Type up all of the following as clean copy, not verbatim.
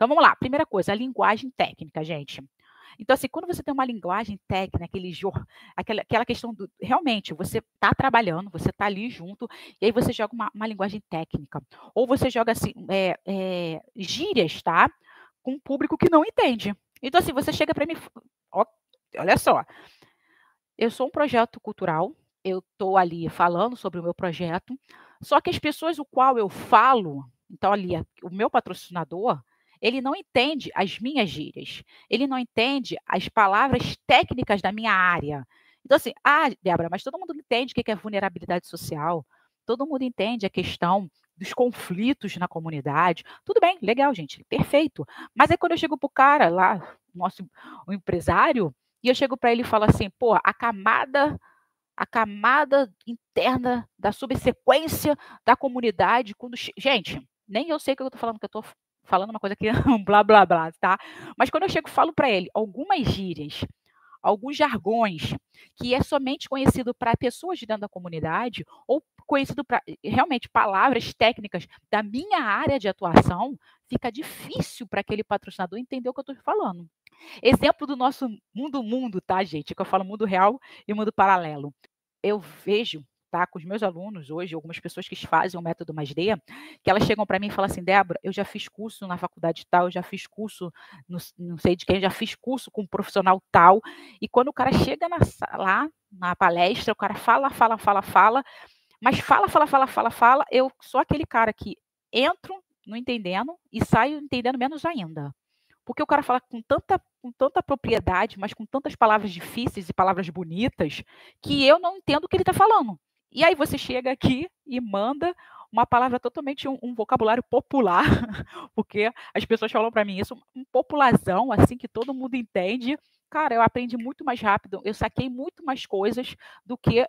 Então vamos lá, primeira coisa, a linguagem técnica, gente. Então, assim, quando você tem uma linguagem técnica, aquela questão do. Realmente, você está trabalhando, você está ali junto, e aí você joga uma linguagem técnica. Ou você joga assim, gírias, tá? Com um público que não entende. Então, assim, você chega para mim. Olha só, eu sou um projeto cultural, eu estou ali falando sobre o meu projeto, só que as pessoas o qual eu falo, então ali, o meu patrocinador, ele não entende as minhas gírias, ele não entende as palavras técnicas da minha área. Então, assim, Débora, mas todo mundo entende o que é vulnerabilidade social, todo mundo entende a questão dos conflitos na comunidade. Tudo bem, legal, gente, perfeito. Mas aí quando eu chego para o cara lá, o empresário, e eu chego para ele e falo assim, pô, a camada interna da subsequência da comunidade, gente, nem eu sei o que eu estou falando, que eu estou falando uma coisa aqui, blá, blá, blá, tá? Mas quando eu chego e falo para ele algumas gírias, alguns jargões, que é somente conhecido para pessoas de dentro da comunidade, ou conhecido para realmente palavras técnicas da minha área de atuação, fica difícil para aquele patrocinador entender o que eu estou falando. Exemplo do nosso mundo, tá, gente? Que eu falo mundo real e mundo paralelo. Eu vejo, tá, com os meus alunos hoje, algumas pessoas que fazem o método Mais D, que elas chegam para mim e falam assim, Débora, eu já fiz curso na faculdade tal, eu já fiz curso, não sei de quem, já fiz curso com um profissional tal, e quando o cara chega lá na palestra, o cara fala, mas fala, eu sou aquele cara que entro não entendendo e saio entendendo menos ainda. Porque o cara fala com tanta propriedade, mas com tantas palavras difíceis e palavras bonitas, que eu não entendo o que ele está falando. E aí você chega aqui e manda uma palavra totalmente, um vocabulário popular, porque as pessoas falam para mim isso, um popularzão, assim, que todo mundo entende. Cara, eu aprendi muito mais rápido, eu saquei muito mais coisas do que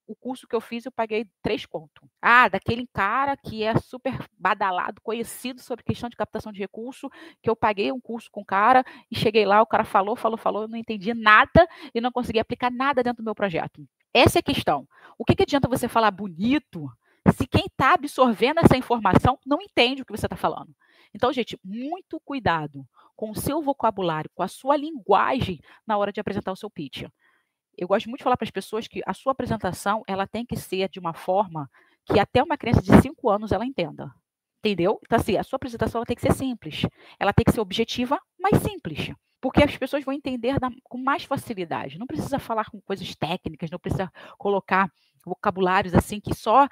o curso que eu fiz, eu paguei 3 conto. Daquele cara que é super badalado, conhecido sobre questão de captação de recurso, que eu paguei um curso com o cara e cheguei lá, o cara falou, eu não entendi nada e não consegui aplicar nada dentro do meu projeto. Essa é a questão. O que adianta você falar bonito se quem está absorvendo essa informação não entende o que você está falando? Então, gente, muito cuidado com o seu vocabulário, com a sua linguagem na hora de apresentar o seu pitch. Eu gosto muito de falar para as pessoas que a sua apresentação ela tem que ser de uma forma que até uma criança de 5 anos ela entenda. Entendeu? Então, assim, a sua apresentação ela tem que ser simples. Ela tem que ser objetiva, mas simples. Porque as pessoas vão entender com mais facilidade. Não precisa falar com coisas técnicas, não precisa colocar vocabulários assim que só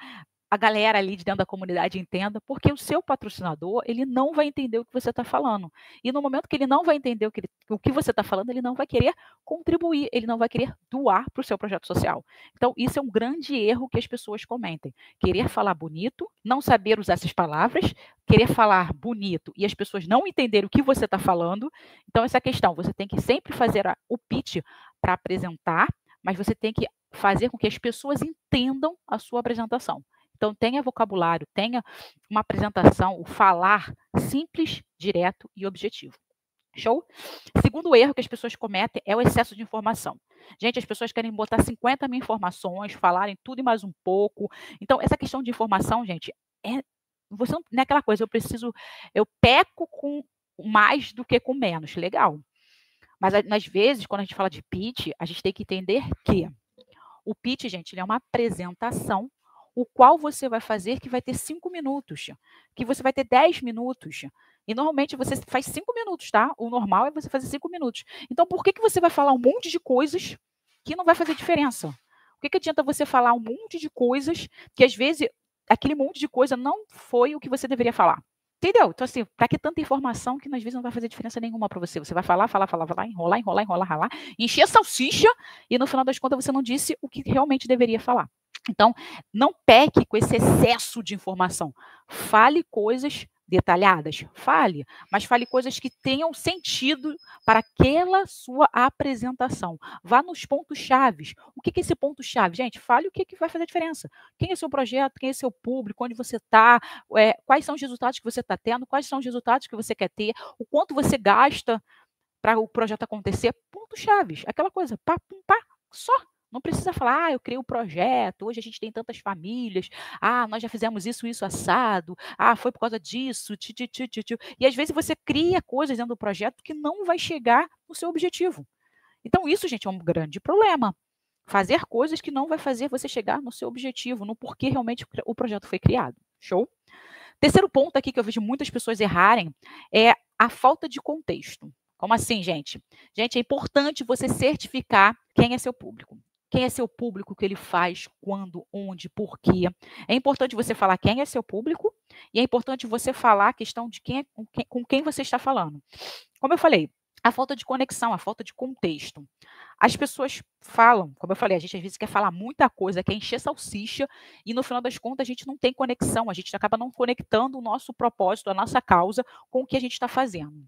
a galera ali de dentro da comunidade entenda, porque o seu patrocinador, ele não vai entender o que você está falando. E no momento que ele não vai entender o que você está falando, ele não vai querer contribuir, ele não vai querer doar para o seu projeto social. Então, isso é um grande erro que as pessoas cometem. Querer falar bonito, não saber usar essas palavras, querer falar bonito e as pessoas não entenderem o que você está falando. Então, essa questão, você tem que sempre fazer o pitch para apresentar, mas você tem que fazer com que as pessoas entendam a sua apresentação. Então, tenha vocabulário, tenha uma apresentação, o falar simples, direto e objetivo. Show? Segundo erro que as pessoas cometem é o excesso de informação. Gente, as pessoas querem botar 50 mil informações, falarem tudo e mais um pouco. Então, essa questão de informação, gente, você não é aquela coisa, eu peco com mais do que com menos. Legal. Mas, às vezes, quando a gente fala de pitch, a gente tem que entender que o pitch, gente, ele é uma apresentação o qual você vai fazer que vai ter 5 minutos, que você vai ter 10 minutos. E normalmente você faz 5 minutos, tá? O normal é você fazer 5 minutos. Então, por que você vai falar um monte de coisas que não vai fazer diferença? O que adianta você falar um monte de coisas que, às vezes, aquele monte de coisa não foi o que você deveria falar? Entendeu? Então, assim, para que tanta informação que às vezes não vai fazer diferença nenhuma para você? Você vai falar, enrolar, encher a salsicha e no final das contas você não disse o que realmente deveria falar. Então, não peque com esse excesso de informação. Fale coisas detalhadas, mas fale coisas que tenham sentido para aquela sua apresentação. Vá nos pontos chaves. O que é esse ponto chave? Gente, fale o que vai fazer diferença. Quem é seu projeto, quem é seu público, onde você está, quais são os resultados que você está tendo, quais são os resultados que você quer ter, o quanto você gasta para o projeto acontecer. Pontos chaves, aquela coisa, pá, pum, pá, só. Não precisa falar: "Ah, eu criei o projeto, hoje a gente tem tantas famílias. Ah, nós já fizemos isso, isso assado. Ah, foi por causa disso, ti". E às vezes você cria coisas dentro do projeto que não vai chegar no seu objetivo. Então isso, gente, é um grande problema. Fazer coisas que não vai fazer você chegar no seu objetivo, no porquê realmente o projeto foi criado. Show? Terceiro ponto aqui que eu vejo muitas pessoas errarem é a falta de contexto. Como assim, gente? Gente, é importante você certificar quem é seu público. Quem é seu público, o que ele faz, quando, onde, por quê. É importante você falar quem é seu público e é importante você falar a questão de com quem você está falando. Como eu falei, a falta de conexão, a falta de contexto. As pessoas falam, como eu falei, a gente às vezes quer falar muita coisa, quer encher salsicha, e no final das contas a gente não tem conexão, a gente acaba não conectando o nosso propósito, a nossa causa com o que a gente está fazendo.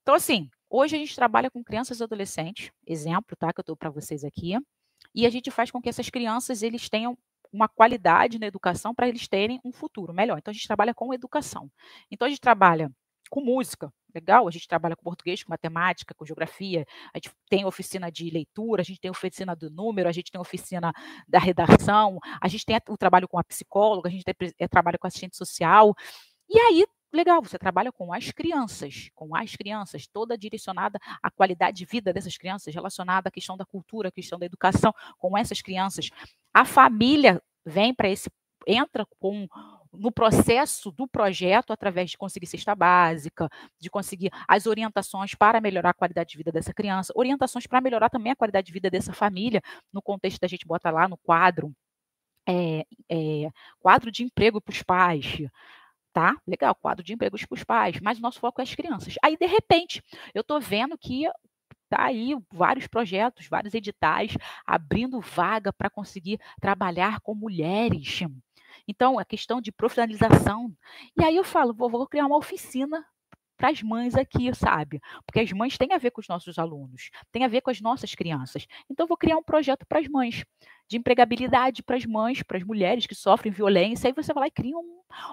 Então, assim, hoje a gente trabalha com crianças e adolescentes, exemplo, tá, que eu estou para vocês aqui, e a gente faz com que essas crianças eles tenham uma qualidade na educação para eles terem um futuro melhor. Então, a gente trabalha com educação. Então, a gente trabalha com música, legal, a gente trabalha com português, com matemática, com geografia, a gente tem oficina de leitura, a gente tem oficina do número, a gente tem oficina da redação, a gente tem o trabalho com a psicóloga, a gente tem trabalho com assistente social, e aí, legal, você trabalha com as crianças, toda direcionada à qualidade de vida dessas crianças, relacionada à questão da cultura, à questão da educação, com essas crianças. A família vem para esse entra no processo do projeto através de conseguir cesta básica, de conseguir as orientações para melhorar a qualidade de vida dessa criança, orientações para melhorar também a qualidade de vida dessa família, no contexto da gente bota lá no quadro, quadro de emprego para os pais, tá? Legal, quadro de empregos para os pais, mas o nosso foco é as crianças. Aí, de repente, eu estou vendo que tá aí vários projetos, vários editais abrindo vaga para conseguir trabalhar com mulheres. Então, a questão de profissionalização. E aí eu falo, vou criar uma oficina para as mães aqui, sabe? Porque as mães têm a ver com os nossos alunos, têm a ver com as nossas crianças. Então, eu vou criar um projeto para as mães, de empregabilidade para as mães, para as mulheres que sofrem violência. Aí você vai lá e cria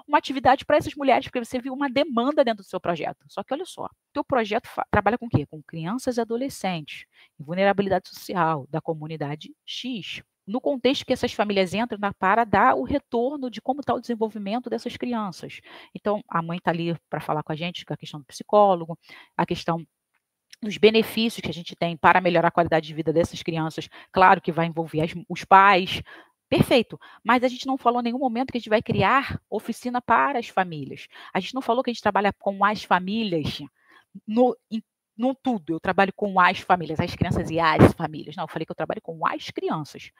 uma atividade para essas mulheres, porque você viu uma demanda dentro do seu projeto. Só que olha só, o teu projeto trabalha com o quê? Com crianças e adolescentes, vulnerabilidade social da comunidade X, no contexto que essas famílias entram para dar o retorno de como está o desenvolvimento dessas crianças. Então, a mãe está ali para falar com a gente, com a questão do psicólogo, a questão dos benefícios que a gente tem para melhorar a qualidade de vida dessas crianças. Claro que vai envolver os pais. Perfeito, mas a gente não falou em nenhum momento que a gente vai criar oficina para as famílias. A gente não falou que a gente trabalha com as famílias no, no tudo. Eu trabalho com as famílias, as crianças e as famílias. Não, eu falei que eu trabalho com as crianças.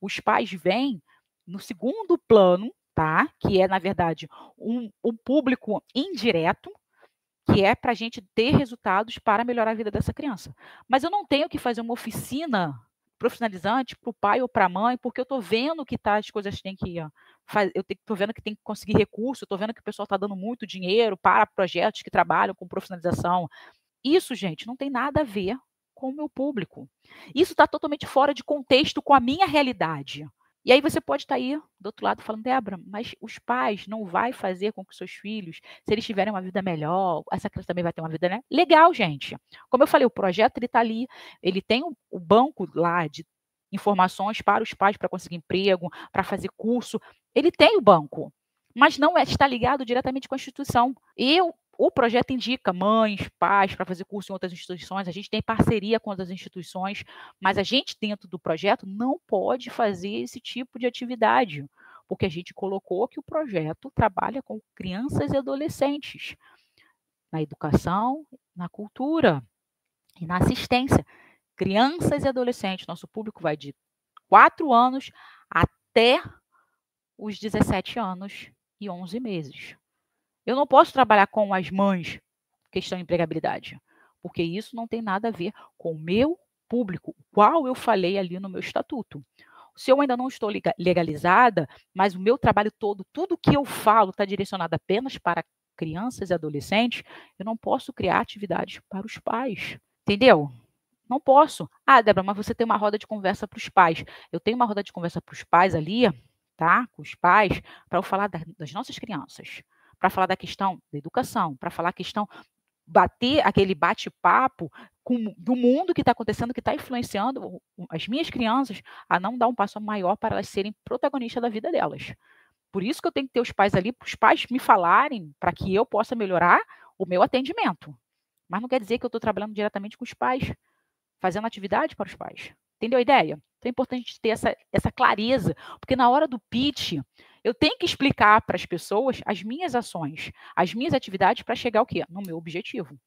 Os pais vêm no segundo plano, tá? Que é, na verdade, um público indireto, que é para a gente ter resultados para melhorar a vida dessa criança. Mas eu não tenho que fazer uma oficina profissionalizante para o pai ou para a mãe, porque eu estou vendo que as coisas têm que eu estou vendo que tem que conseguir recurso, estou vendo que o pessoal está dando muito dinheiro para projetos que trabalham com profissionalização. Isso, gente, não tem nada a ver com o meu público. Isso está totalmente fora de contexto com a minha realidade. E aí você pode estar aí do outro lado falando, Débora, mas os pais não vai fazer com que seus filhos, se eles tiverem uma vida melhor, essa criança também vai ter uma vida, né? Legal, gente. Como eu falei, o projeto ele está ali, ele tem o banco lá de informações para os pais para conseguir emprego, para fazer curso. Ele tem o banco, mas não está ligado diretamente com a instituição. O projeto indica mães, pais para fazer curso em outras instituições, a gente tem parceria com outras instituições, mas a gente, dentro do projeto, não pode fazer esse tipo de atividade, porque a gente colocou que o projeto trabalha com crianças e adolescentes, na educação, na cultura e na assistência. Crianças e adolescentes, nosso público vai de 4 anos até os 17 anos e 11 meses. Eu não posso trabalhar com as mães, questão de empregabilidade, porque isso não tem nada a ver com o meu público, qual eu falei ali no meu estatuto. Se eu ainda não estou legalizada, mas o meu trabalho todo, tudo que eu falo está direcionado apenas para crianças e adolescentes, eu não posso criar atividades para os pais. Entendeu? Não posso. Ah, Débora, mas você tem uma roda de conversa para os pais. Eu tenho uma roda de conversa para os pais ali, tá? Com os pais, para eu falar das nossas crianças, para falar da questão da educação, para falar a questão, bater aquele bate-papo do mundo que está acontecendo, que está influenciando as minhas crianças a não dar um passo maior para elas serem protagonistas da vida delas. Por isso que eu tenho que ter os pais ali, para os pais me falarem, para que eu possa melhorar o meu atendimento. Mas não quer dizer que eu estou trabalhando diretamente com os pais, fazendo atividade para os pais. Entendeu a ideia? Então é importante a gente ter essa clareza, porque na hora do pitch, eu tenho que explicar para as pessoas as minhas ações, as minhas atividades para chegar ao quê? No meu objetivo.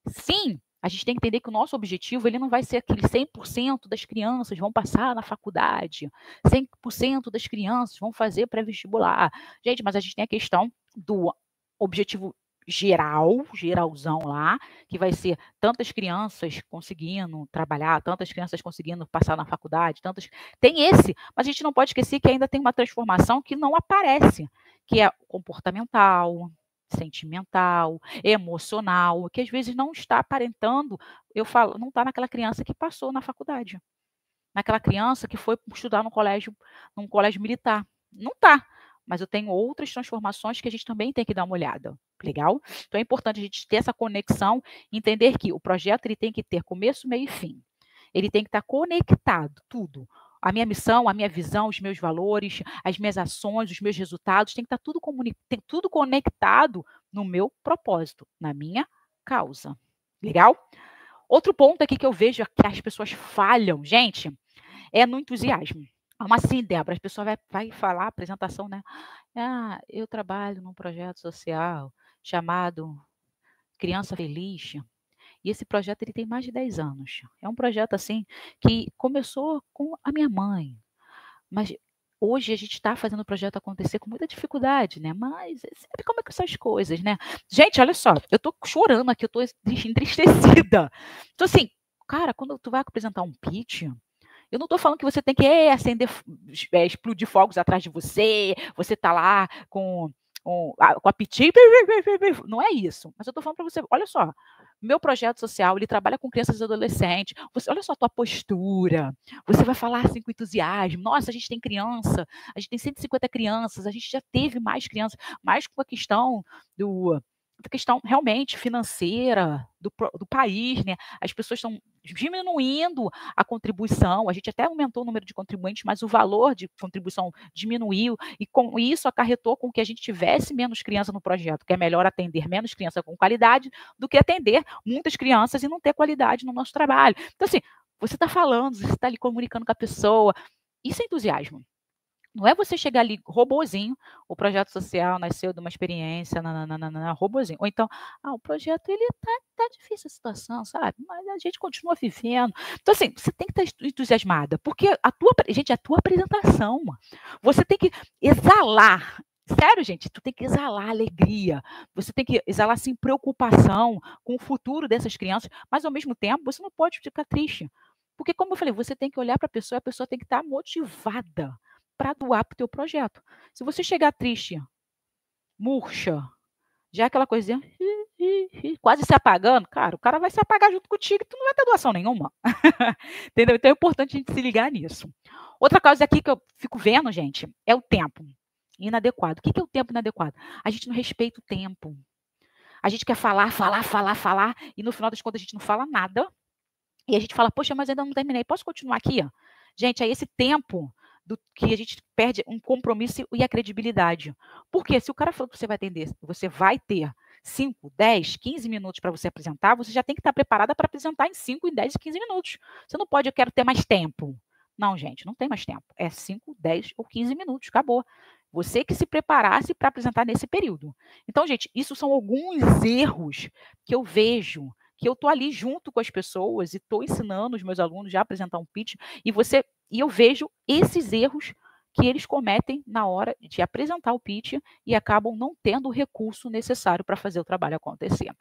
Sim, a gente tem que entender que o nosso objetivo ele não vai ser aquele 100% das crianças vão passar na faculdade, 100% das crianças vão fazer pré-vestibular. Gente, mas a gente tem a questão do objetivo geral, geralzão lá, que vai ser tantas crianças conseguindo trabalhar, tantas crianças conseguindo passar na faculdade, tantas. Tem esse, mas a gente não pode esquecer que ainda tem uma transformação que não aparece, que é comportamental, sentimental, emocional, que às vezes não está aparentando, eu falo, não está naquela criança que passou na faculdade, naquela criança que foi estudar num colégio militar. Não está. Mas eu tenho outras transformações que a gente também tem que dar uma olhada. Legal? Então é importante a gente ter essa conexão, entender que o projeto ele tem que ter começo, meio e fim. Ele tem que estar conectado, tudo. A minha missão, a minha visão, os meus valores, as minhas ações, os meus resultados, tem que estar tudo conectado no meu propósito, na minha causa. Legal? Outro ponto aqui que eu vejo que as pessoas falham, gente, é no entusiasmo. Como assim, Débora? As pessoas vai falar, apresentação, né? Ah, eu trabalho num projeto social chamado Criança Feliz. E esse projeto ele tem mais de 10 anos. É um projeto assim que começou com a minha mãe, mas hoje a gente está fazendo o projeto acontecer com muita dificuldade, né? Mas sabe como é que são as coisas, né? Gente, olha só, eu tô chorando aqui, eu tô entristecida. Então assim, cara, quando tu vai apresentar um pitch, eu não estou falando que você tem que acender, explodir fogos atrás de você, você tá lá com a piti, não é isso. Mas eu estou falando para você, olha só, meu projeto social, ele trabalha com crianças e adolescentes. Olha só a tua postura. Você vai falar assim com entusiasmo. Nossa, a gente tem criança, a gente tem 150 crianças, a gente já teve mais crianças, mais com a questão da questão realmente financeira do país, né? As pessoas estão diminuindo a contribuição, a gente até aumentou o número de contribuintes, mas o valor de contribuição diminuiu, e com isso acarretou com que a gente tivesse menos criança no projeto, que é melhor atender menos criança com qualidade do que atender muitas crianças e não ter qualidade no nosso trabalho. Então, assim, você está falando, você está ali comunicando com a pessoa, isso é entusiasmo. Não é você chegar ali, robozinho, o projeto social nasceu de uma experiência, robozinho. Ou então, o projeto, ele tá difícil a situação, sabe? Mas a gente continua vivendo. Então, assim, você tem que estar entusiasmada, porque gente, a tua apresentação, você tem que exalar. Sério, gente, tu tem que exalar alegria, você tem que exalar, assim, preocupação com o futuro dessas crianças, mas, ao mesmo tempo, você não pode ficar triste. Porque, como eu falei, você tem que olhar para a pessoa tem que estar motivada para doar para o teu projeto. Se você chegar triste, murcha, já é aquela coisinha quase se apagando, cara, o cara vai se apagar junto contigo e tu não vai ter doação nenhuma. Entendeu? Então é importante a gente se ligar nisso. Outra coisa aqui que eu fico vendo, gente, é o tempo inadequado. O que é o tempo inadequado? A gente não respeita o tempo. A gente quer falar, e no final das contas a gente não fala nada. E a gente fala, poxa, mas ainda não terminei, posso continuar aqui? Gente, é esse tempo que a gente perde um compromisso e a credibilidade. Porque se o cara falou que você vai atender, você vai ter 5, 10, 15 minutos para você apresentar, você já tem que estar preparada para apresentar em 5, em 10 e 15 minutos. Você não pode, eu quero ter mais tempo. Não, gente, não tem mais tempo. É 5, 10 ou 15 minutos, acabou. Você que se preparasse para apresentar nesse período. Então, gente, isso são alguns erros que eu vejo, que eu estou ali junto com as pessoas e estou ensinando os meus alunos já a apresentar um pitch, e eu vejo esses erros que eles cometem na hora de apresentar o pitch e acabam não tendo o recurso necessário para fazer o trabalho acontecer.